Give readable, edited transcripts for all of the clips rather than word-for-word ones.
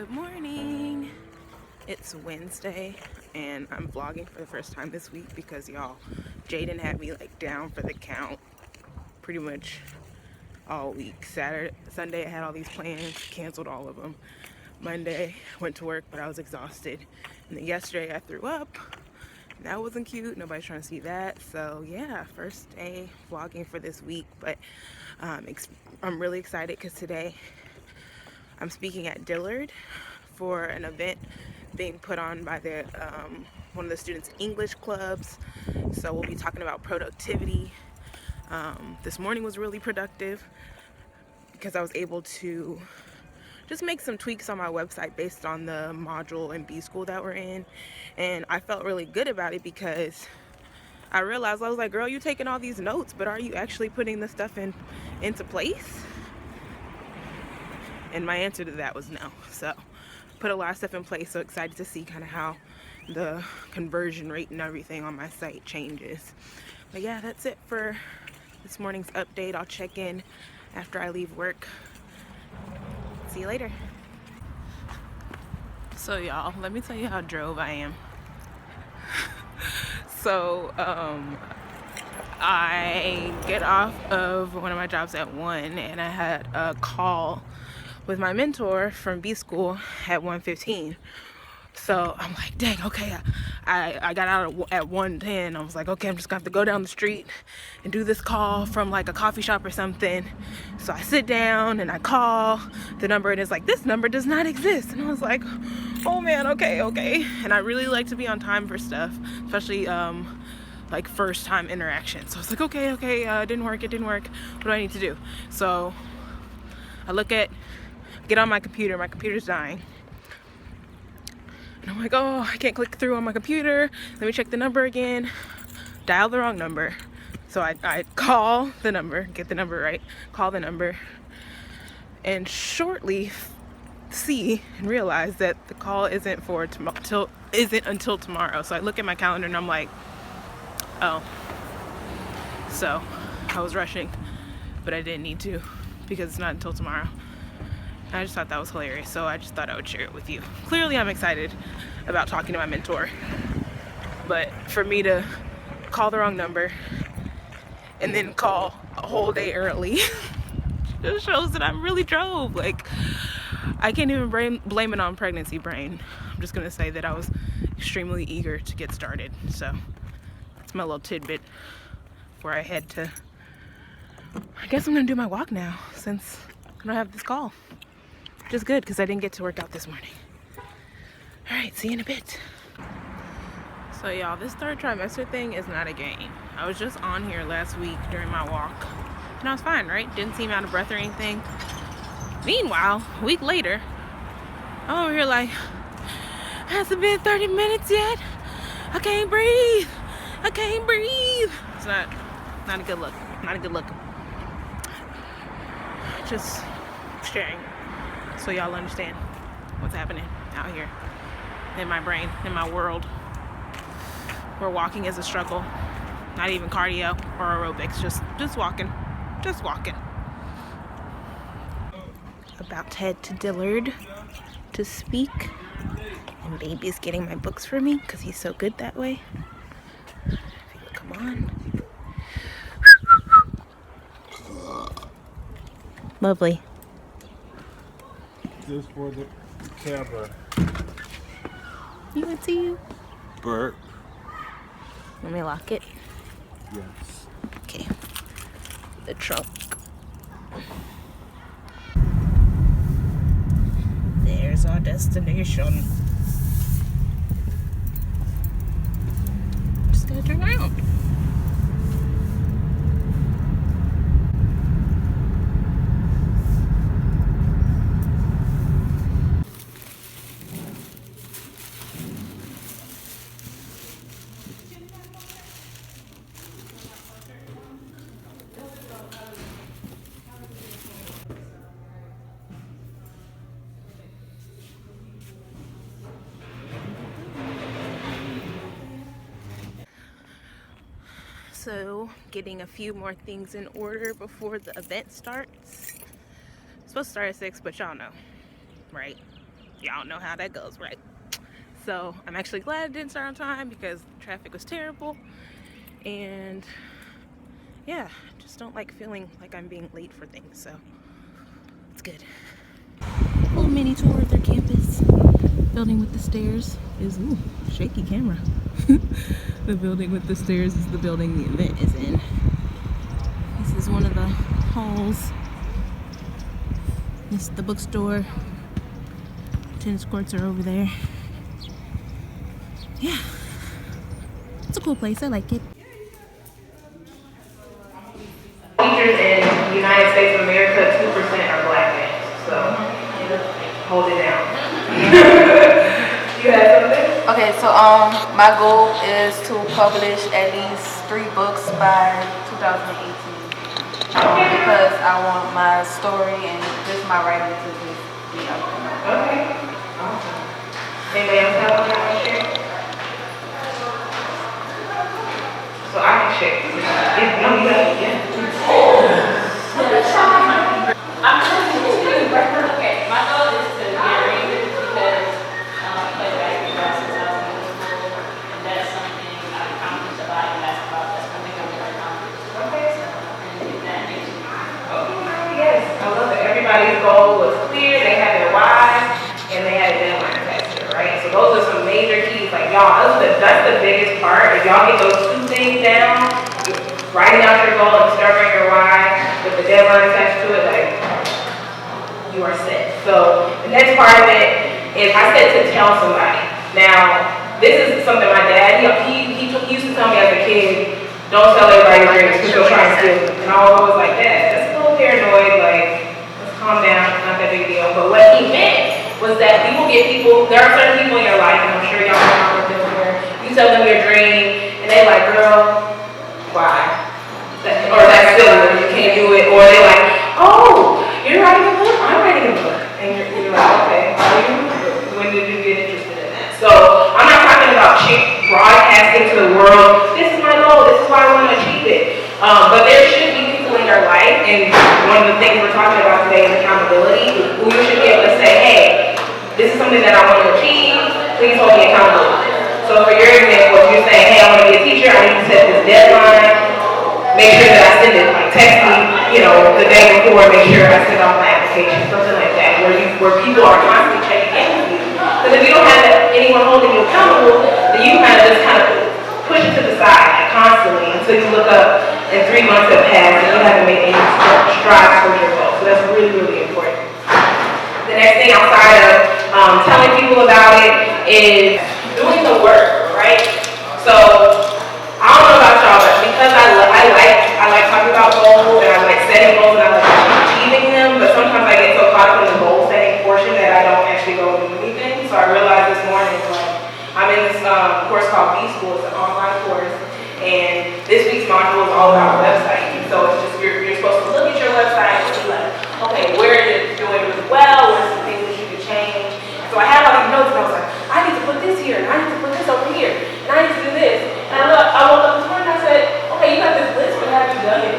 Good morning. It's Wednesday and I'm vlogging for the first time this week because y'all, Jaden had me like down for the count pretty much all week. Sunday I had all these plans, canceled all of them. Monday went to work but I was exhausted, and then yesterday I threw up. That wasn't cute. Nobody's trying to see that. So yeah, first day vlogging for this week, but I'm really excited because today I'm speaking at Dillard for an event being put on by the one of the students' English clubs. So we'll be talking about productivity. This morning was really productive because I was able to just make some tweaks on my website based on the module in B school that we're in, and I felt really good about it because I realized, I was like, girl, you taking all these notes, but are you actually putting the stuff into place? And my answer to that was no. So put a lot of stuff in place. So excited to see kind of how the conversion rate and everything on my site changes. But yeah, that's it for this morning's update. I'll check in after I leave work. See you later. So y'all, let me tell you how drove I am. So I get off of one of my jobs at 1 and I had a call with my mentor from B school at 1:15. So I'm like, dang, okay, I got out at 1:10. I was like, okay, I'm just gonna have to go down the street and do this call from like a coffee shop or something. So I sit down and I call the number and it's like, this number does not exist. And I was like, oh man, okay. And I really like to be on time for stuff, especially like first time interaction. So I was like, okay, it didn't work. What do I need to do? So I get on my computer's dying. And I'm like, oh, I can't click through on my computer. Let me check the number again. Dial the wrong number. So I call the number, get the number right, call the number, and shortly see and realize that the call isn't until tomorrow. So I look at my calendar and I'm like, oh. So I was rushing, but I didn't need to because it's not until tomorrow. I just thought that was hilarious, so I just thought I would share it with you. Clearly I'm excited about talking to my mentor, but for me to call the wrong number and then call a whole day early just shows that I'm really drove. Like, I can't even blame it on pregnancy brain. I'm just gonna say that I was extremely eager to get started. So that's my little tidbit before I head to, I guess I'm gonna do my walk now since I don't have this call. Which is good because I didn't get to work out this morning. All right, see you in a bit. So y'all, this third trimester thing is not a game. I was just on here last week during my walk and I was fine, right? Didn't seem out of breath or anything. Meanwhile, a week later, I'm over here like, hasn't been 30 minutes yet. I can't breathe. It's not a good look. Just sharing so y'all understand what's happening out here in my brain, in my world, where walking is a struggle. Not even cardio or aerobics, just walking. About to head to Dillard to speak, and baby's getting my books for me because he's so good that way. Come on. Lovely. Just for the camera. You can see you. Burp. Let me lock it. Yes. Okay. The trunk. There's our destination. Just gotta turn around. So, getting a few more things in order before the event starts. It's supposed to start at 6, but y'all know, right? y'all know how that goes, right? So I'm actually glad it didn't start on time because traffic was terrible. And yeah, just don't like feeling like I'm being late for things, so it's good. Little mini tour of their campus. Building with the stairs is, ooh, shaky camera. The building with the stairs is the building the event is in. This is one of the halls. This is the bookstore. Tennis courts are over there. Yeah, it's a cool place. I like it. Teachers in the United States of America, 2% are black men. So hold it down. You had something? Okay, so my goal is to publish at least 3 books by 2018. Because I want my story and just my writing to just be out there. Okay. Awesome. Anybody else have one you want to share? So I can share. No, you got it. Yeah. Okay, my goal is to get rated because I play basketball since I was in middle school, and that's something I accomplished a lot in basketball. That's one thing I'm really accomplished. Okay. So, and get that next year. Okay. Yes, I love it. Everybody's goal was clear. They had their why, and they had a deadline attached to it, right? So those are some major keys. Like y'all, that's the biggest part. If y'all get those 2 things down, writing out your goal and discovering your why with the deadline attached to it, like, you are set. So the next part of it is I said to tell somebody. Now, this is something my dad, he used to tell me as a kid, don't tell everybody your dreams because they'll try and steal them. And I was always like, Dad, that's a little paranoid, like, let's calm down, it's not that big a deal. But what he meant was that you will get people, there are certain people in your life, and I'm sure y'all know this, where you tell them your dream, and they're like, girl, why? Or that's silly, you can't do it. Or they're like, oh, you're writing a book? I'm writing a book. And you're like, okay, when did you get interested in that? So I'm not talking about broadcasting to the world, this is my goal, this is why I want to achieve it. But there should be people in your life, and one of the things we're talking about today is accountability, who you should be able to say, hey, this is something that I want to achieve, please hold me accountable. So for your example, if you're saying, hey, I want to be a teacher, I need to set this deadline, make sure that I send it, like text me, the day before, make sure I send off my application, something like that, where people are constantly checking in with you. Because if you don't have anyone holding you accountable, then you kind of push it to the side, like, constantly, until you look up and 3 months have passed and you haven't made any strides towards your goal. So that's really, really important. The next thing outside of telling people about it is doing the work, right? So I don't know about y'all, but because I like talking about goals and I like setting goals and I like achieving them, but sometimes I get so caught up in the goal setting portion that I don't actually go and do anything. So I realized this morning, like, I'm in this course called B School. It's an online course, and this week's module is all about websites. And so it's just you're supposed to look at your website and be like, okay, where is it doing really well? What are some things that you could change? So I had all these notes and I was like, I need to put this here, and I need to put this over here, and I need to do this. And I woke up this morning and I said, okay, you got this list, but have you done it?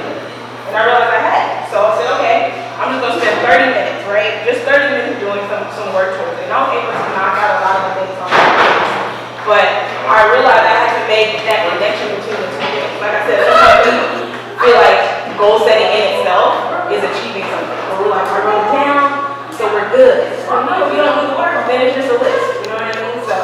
And I realized I had. So I said, okay, I'm just going to spend 30 minutes, right? Just 30 minutes doing some work towards it. And I was able to knock out a lot of the things on my list. But I realized I had to make that connection between the 2 things. Like I said, sometimes we feel like goal setting in itself is achieving something. But we're like, I wrote it down, so we're good. Well, no, if you don't do the work, then it's just a list. You know what I mean? So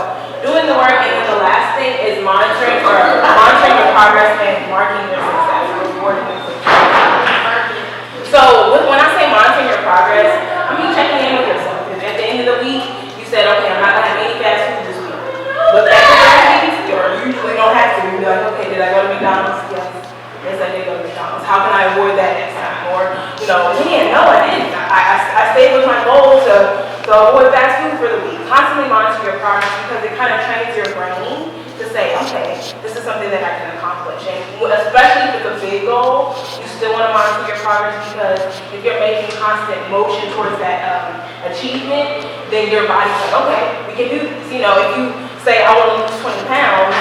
doing the work, and then the last thing is monitoring your progress and marking your success, rewarding your success. So when I say monitoring your progress, I mean checking in with yourself. Because at the end of the week, you said, okay, I'm not gonna have any fast food this week. But after 3 weeks, or you usually don't have to. You're like, okay, did I go to McDonald's? Yes. Yes, I did go to McDonald's. How can I avoid that next time? Or, man, no, I didn't. I stayed with my goal to avoid fast food for the week. Constantly monitor your progress because it kind of trains your brain to say, okay, this is something that I can accomplish. And especially if it's a big goal, you still want to monitor your progress because if you're making constant motion towards that achievement, then your body's like, okay, we can do this. If you say, I want to lose 20 pounds,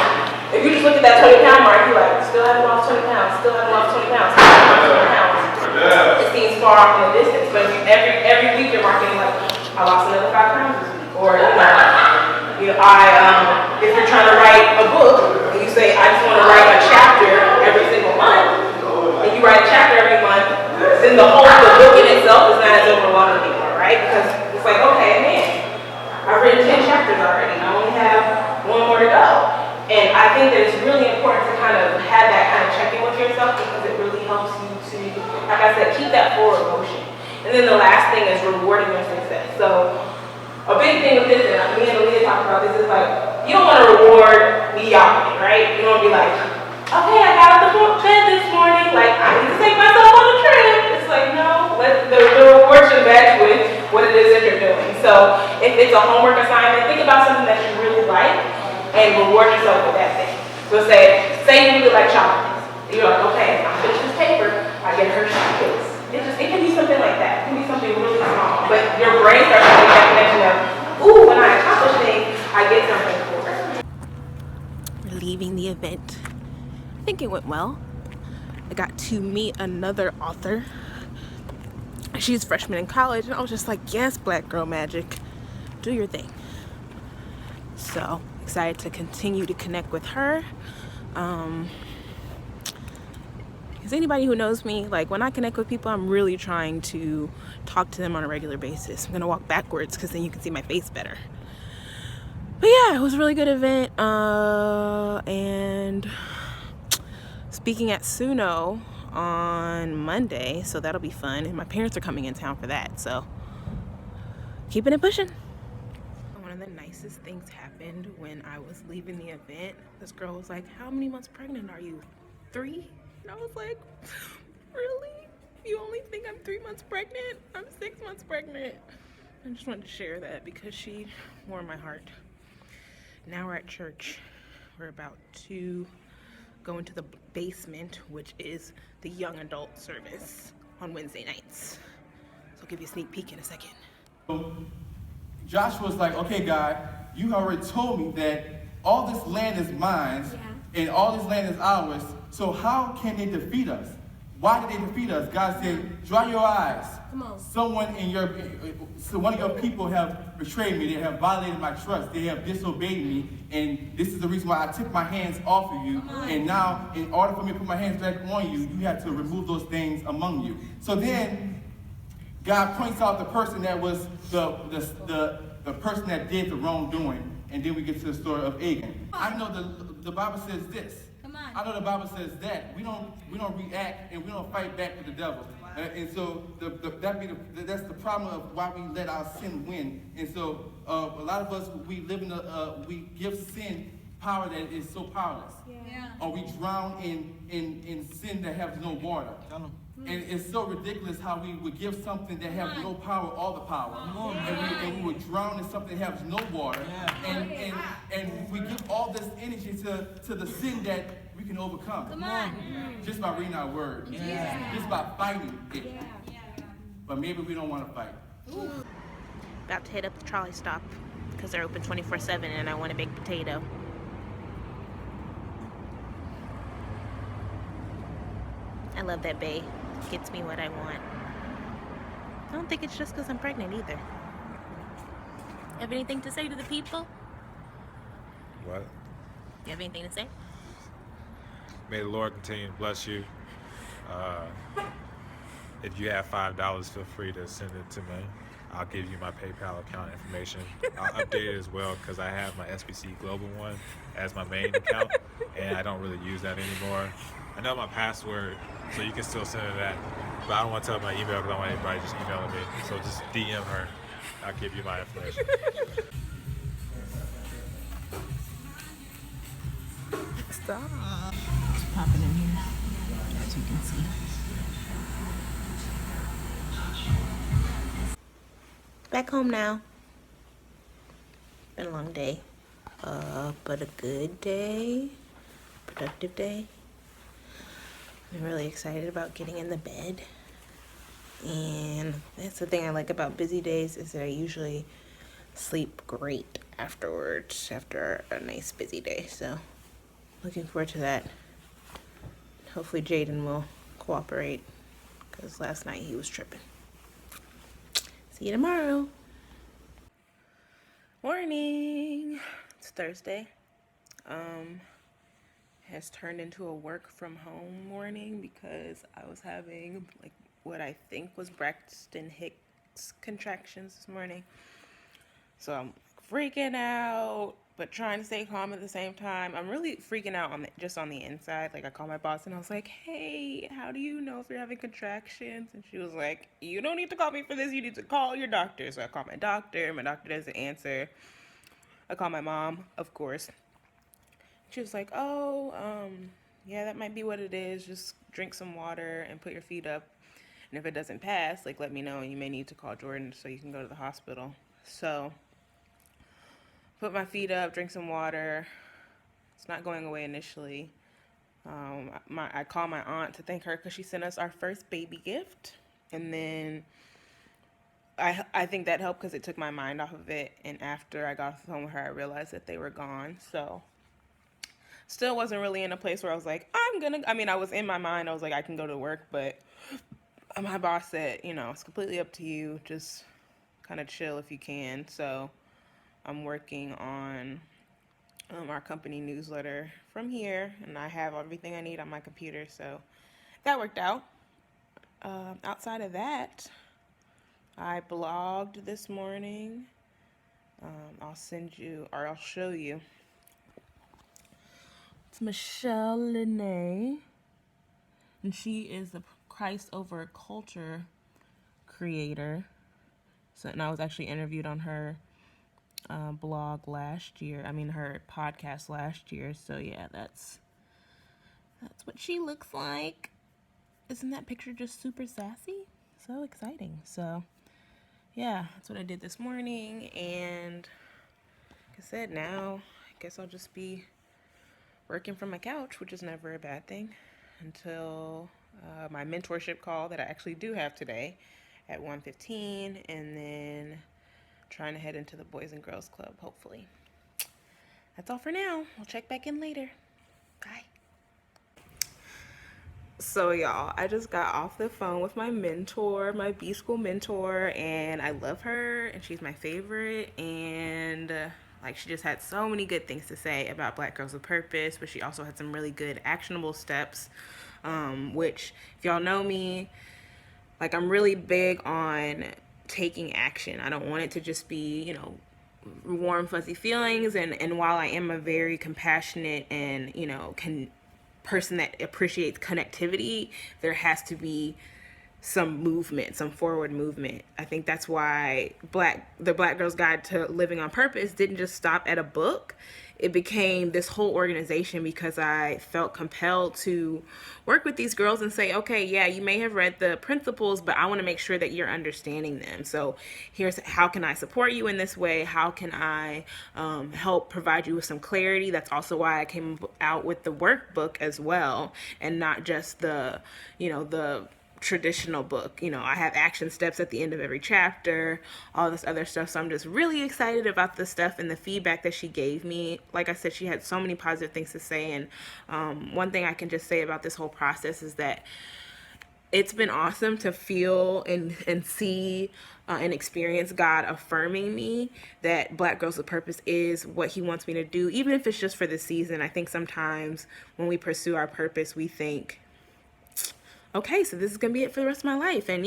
if you just look at that 20-pound mark, you're like, still haven't lost 20 pounds, still haven't lost 20 pounds, still haven't lost 20 pounds. It seems far off in the distance, but if every week you're marking like, I lost another 5 pounds this week, or think that it's really important to kind of have that kind of check-in with yourself because it really helps you to, like I said, keep that forward motion. And then the last thing is rewarding your success. So a big thing with this, and me and Aaliyah talked about this, is like, you don't want to reward mediocrity, right? You don't want to be like, okay, I got out the bed this morning, like, I need to take myself on a trip. It's like, no, the reward should match with what it is that you're doing. So if it's a homework assignment, think about something that you really like and reward yourself with that thing. So say you really like chocolate. You're like, okay, I finish this paper, I get Hershey cakes. It can be something like that. It can be something really small. But your brain starts to make that connection of, ooh, when I accomplish things, I get something for it. Leaving the event. I think it went well. I got to meet another author. She's a freshman in college, and I was just like, yes, Black Girl Magic, do your thing. So excited to continue to connect with her. Because anybody who knows me, like when I connect with people, I'm really trying to talk to them on a regular basis. I'm gonna walk backwards because then you can see my face better. But yeah, it was a really good event. And speaking at Suno on Monday, so that'll be fun. And my parents are coming in town for that, so keeping it pushing. One of the nicest things happened when I was leaving the event. This girl was like, how many months pregnant are you? 3? And I was like, really? You only think I'm 3 months pregnant? I'm 6 months pregnant. I just wanted to share that because she warmed my heart. Now we're at church. We're about to go into the basement, which is the young adult service on Wednesday nights. So I'll give you a sneak peek in a second. Joshua's like, okay, God, you already told me that all this land is mine, and all this land is ours, so how can they defeat us? Why did they defeat us? God said, dry your eyes. Come on. One of your people have betrayed me. They have violated my trust. They have disobeyed me, and this is the reason why I took my hands off of you. And now, in order for me to put my hands back on you, you have to remove those things among you. So then, God points out the person that was the person that did the wrongdoing, and then we get to the story of Achan. I know the Bible says this. I know the Bible says that we don't react and we don't fight back with the devil, and so that's the problem of why we let our sin win. And so a lot of us we give sin power that is so powerless, or we drown in sin that has no water. And it's so ridiculous how we would give something that has no power all the power. And we would drown in something that has no water. And we give all this energy to the sin that we can overcome. Just by reading our word. Just by fighting it. But maybe we don't want to fight. About to hit up the trolley stop because they're open 24/7 and I want a baked potato. I love that bay. Gets me what I want. I don't think it's just because I'm pregnant either. Have anything to say to the people? What? You have anything to say? May the Lord continue to bless you. If you have $5, feel free to send it to me. I'll give you my PayPal account information. I'll update it as well because I have my SBC Global one as my main account, and I don't really use that anymore. I know my password, so you can still send her that, but I don't want to tell my email because I don't want anybody just emailing me. So just DM her. I'll give you my information. Stop. It's popping in here, as you can see. Back home now. Been a long day, but a good day, productive day. I'm really excited about getting in the bed, and that's the thing I like about busy days is that I usually sleep great afterwards after a nice busy day. So looking forward to that. Hopefully Jaden will cooperate because last night he was tripping. See you tomorrow. Morning. It's Thursday. Has turned into a work from home morning because I was having like what I think was Braxton Hicks contractions this morning. So I'm freaking out. but trying to stay calm at the same time. I'm really freaking out just on the inside. Like, I called my boss and I was like, hey, how do you know if you're having contractions? And she was like, you don't need to call me for this. You need to call your doctor. So I called my doctor. My doctor doesn't answer. I called my mom, of course. She was like, oh, yeah, that might be what it is. Just drink some water and put your feet up. And if it doesn't pass, like, let me know, and you may need to call Jordan so you can go to the hospital. So, put my feet up, drink some water. It's not going away initially. I called my aunt to thank her because she sent us our first baby gift. And then I think that helped because it took my mind off of it. And after I got off the phone with her, I realized that they were gone. So, still wasn't really in a place where I was like, I was in my mind, I was like, I can go to work, but my boss said, it's completely up to you. Just kind of chill if you can. So I'm working on our company newsletter from here, and I have everything I need on my computer. So that worked out. Outside of that, I blogged this morning. I'll show you. It's Michelle Linnae, and she is the Christ over culture creator. And I was actually interviewed on her blog last year. Her podcast last year. So yeah, that's what she looks like. Isn't that picture just super sassy? So exciting. So yeah, that's what I did this morning. And like I said, now I guess I'll just be working from my couch, which is never a bad thing, until my mentorship call that I actually do have today at 1:15, and then trying to head into the Boys and Girls Club, hopefully. That's all for now. We'll check back in later. Bye. So y'all, I just got off the phone with my mentor, my B School mentor, and I love her, and she's my favorite, and she just had so many good things to say about Black Girls with Purpose, but she also had some really good actionable steps, which, if y'all know me, I'm really big on taking action. I don't want it to just be, warm, fuzzy feelings, and while I am a very compassionate and, person that appreciates connectivity, there has to be some movement, some forward movement. I think that's why the Black Girl's Guide to Living on Purpose didn't just stop at a book. It became this whole organization because I felt compelled to work with these girls and say, okay, yeah, you may have read the principles, but I want to make sure that you're understanding them. So here's how can I support you in this way? How can I help provide you with some clarity? That's also why I came out with the workbook as well, and not just the traditional book. I have action steps at the end of every chapter, all this other stuff. So I'm just really excited about the stuff and the feedback that she gave me. Like I said, she had so many positive things to say. And one thing I can just say about this whole process is that it's been awesome to feel and see and experience God affirming me that Black Girls with Purpose is what he wants me to do, even if it's just for the season. I think sometimes when we pursue our purpose, we think, okay, so this is going to be it for the rest of my life. And,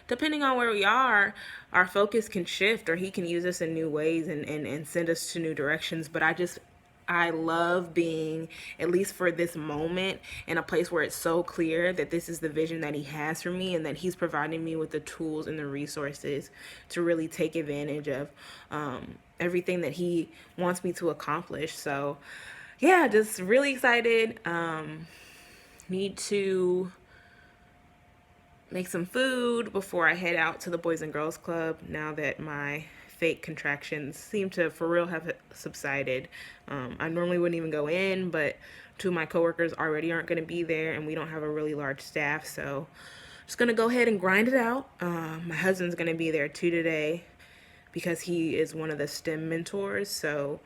depending on where we are, our focus can shift, or he can use us in new ways and send us to new directions. But I love being, at least for this moment, in a place where it's so clear that this is the vision that he has for me, and that he's providing me with the tools and the resources to really take advantage of everything that he wants me to accomplish. So, yeah, just really excited. Need to make some food before I head out to the Boys and Girls Club now that my fake contractions seem to for real have subsided. I normally wouldn't even go in, but two of my coworkers already aren't going to be there, and we don't have a really large staff, so I'm just going to go ahead and grind it out. My husband's going to be there too today because he is one of the STEM mentors, so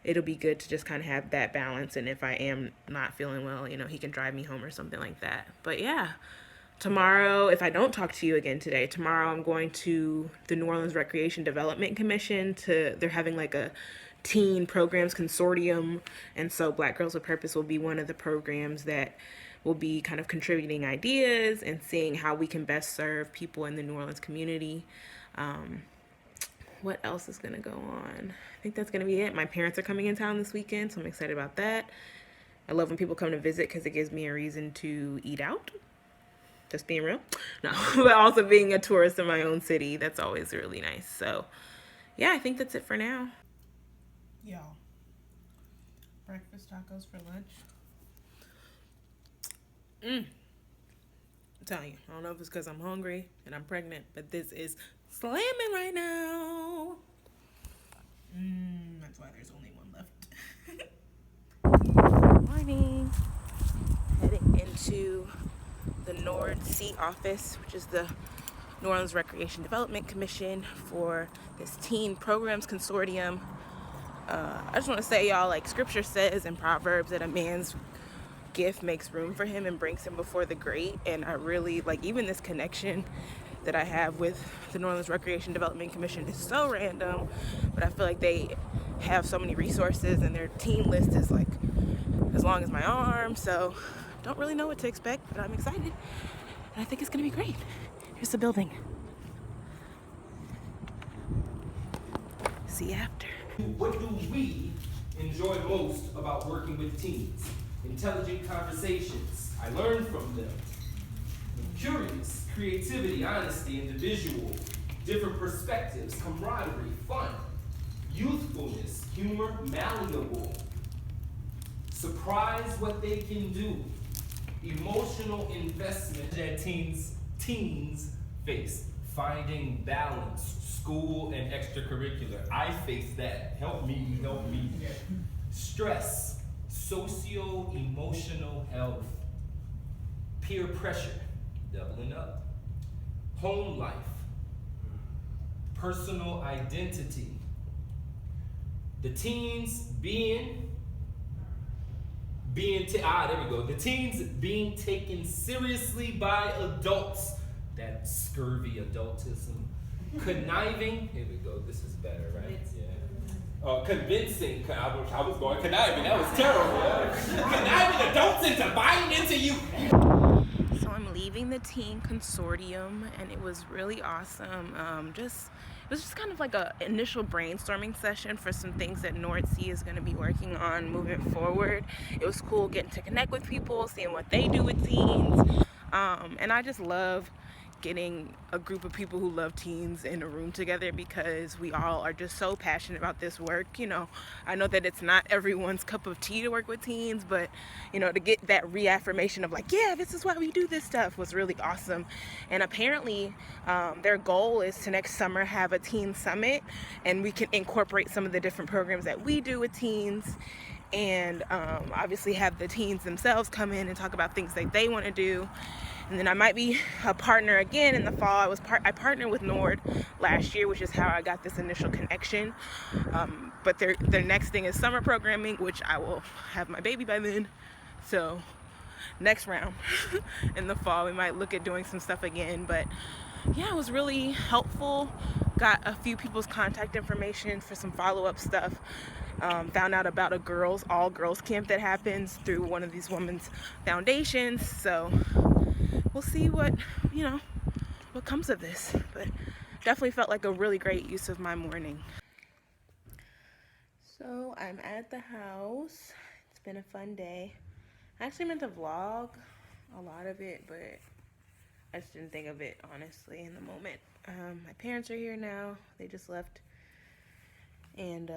it'll be good to just kind of have that balance, and if I am not feeling well, he can drive me home or something like that. But yeah, tomorrow, if I don't talk to you again today, tomorrow I'm going to the New Orleans Recreation Development Commission. They're having a teen programs consortium, and so Black Girls with Purpose will be one of the programs that will be kind of contributing ideas and seeing how we can best serve people in the New Orleans community. what else is gonna go on? I think that's gonna be it. My parents are coming in town this weekend, so I'm excited about that. I love when people come to visit because it gives me a reason to eat out. Just being real. No, but also being a tourist in my own city, that's always really nice. So yeah, I think that's it for now. Y'all, breakfast tacos for lunch. I'm telling you, I don't know if it's because I'm hungry and I'm pregnant, but this is slamming right now. That's why there's only one left. Good morning. Heading into the NORD-C office, which is the New Orleans Recreation Development Commission, for this teen programs consortium. I just want to say, y'all, like scripture says in Proverbs that a man's gift makes room for him and brings him before the great. And I really like, even this connection that I have with the New Orleans Recreation Development Commission is so random, but I feel like they have so many resources and their teen list is like as long as my arm. So don't really know what to expect, but I'm excited and I think it's gonna be great. Here's the building. See you after. What do we enjoy most about working with teens? Intelligent conversations. I learn from them. Curious, creativity, honesty, individual, different perspectives, camaraderie, fun, youthfulness, humor, malleable. Surprise what they can do. Emotional investment that teens face. Finding balance, school and extracurricular. I face that. Help me, help me. Stress, socio-emotional health. Peer pressure, doubling up. Home life. Personal identity. The teens there we go. The teens being taken seriously by adults. That scurvy adultism. Conniving. Here we go. This is better, right? Yeah. Convincing. I was going conniving. That was terrible. Conniving adults into buying into you. So I'm leaving the teen consortium, and it was really awesome. It was just kind of like a initial brainstorming session for some things that NORD-C is going to be working on moving forward. It was cool getting to connect with people, seeing what they do with teens, and I just love getting a group of people who love teens in a room together, because we all are just so passionate about this work. You know, I know that it's not everyone's cup of tea to work with teens, but you know, to get that reaffirmation of like, yeah, this is why we do this stuff was really awesome. And apparently their goal is to next summer have a teen summit, and we can incorporate some of the different programs that we do with teens, and obviously have the teens themselves come in and talk about things that they want to do. And then I might be a partner again in the fall. I partnered with NORD last year, which is how I got this initial connection. But their next thing is summer programming, which I will have my baby by then. So next round in the fall, we might look at doing some stuff again. But yeah, it was really helpful. Got a few people's contact information for some follow-up stuff. Found out about a all girls camp that happens through one of these women's foundations. So we'll see what comes of this, but definitely felt like a really great use of my morning. So I'm at the house. It's been a fun day. I actually meant to vlog a lot of it, but I just didn't think of it honestly in the moment. My parents are here now. They just left, and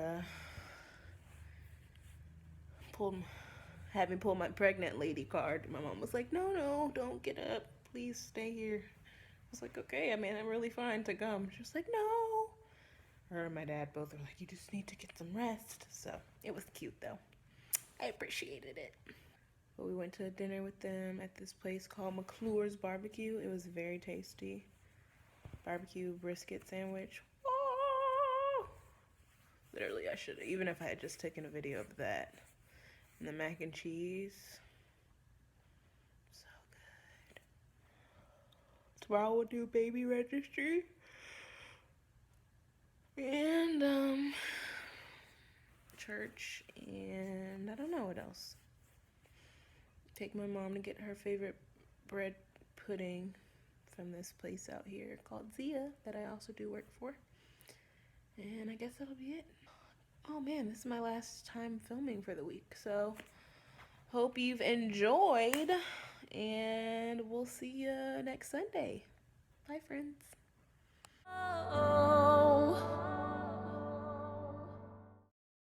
had me pull my pregnant lady card. My mom was like, no, don't get up. Please stay here. I was like, okay, I mean, I'm really fine to come. She was like, no. Her and my dad both were like, you just need to get some rest. So it was cute though. I appreciated it. But we went to dinner with them at this place called McClure's Barbecue. It was very tasty. Barbecue brisket sandwich. Oh! Literally, I should have, even if I had just taken a video of that. And the mac and cheese. So good. Tomorrow we'll do baby registry. And church, and I don't know what else. Take my mom to get her favorite bread pudding from this place out here called Zia that I also do work for. And I guess that'll be it. Oh man, this is my last time filming for the week. So hope you've enjoyed, and we'll see you next Sunday. Bye, friends. Oh.